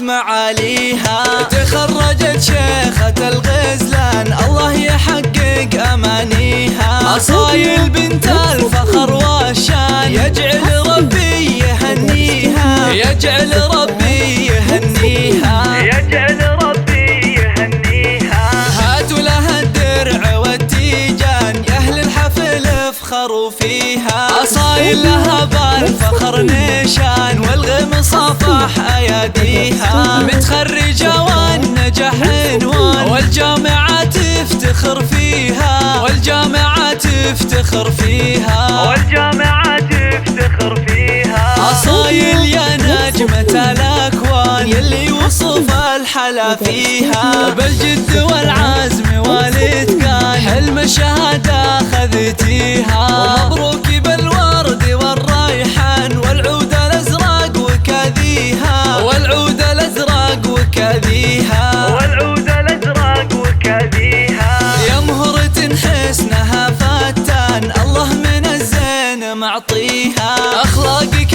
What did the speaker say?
معاليها. تخرجت شيخة الغزلان الله يحقق أمانيها. أصايل بنت الفخر والشان يجعل ربي يهنيها، يجعل ربي يهنيها، يجعل ربي يهنيها. هاتوا لها الدرع والتيجان يا أهل الحفل افخروا فيها. أصايل لها بالفخر نشان والغم صافح أياديها. متخرجة والنجاح عنوان والجامعة تفتخر فيها، والجامعة تفتخر فيها، والجامعة تفتخر فيها. أصايل يا نجمة الأكوان يلي وصف الحلا فيها. بالجد والعزم والإتقان حلم الشهادة خذتيها. ومبروك بالورد والريحان والعود الأزرق وكذيها، والعود الأزرق وكذيها، والعود الأزرق وكذيها. يا مهرة حسنها فتان الله من الزين معطيها. أخلاقك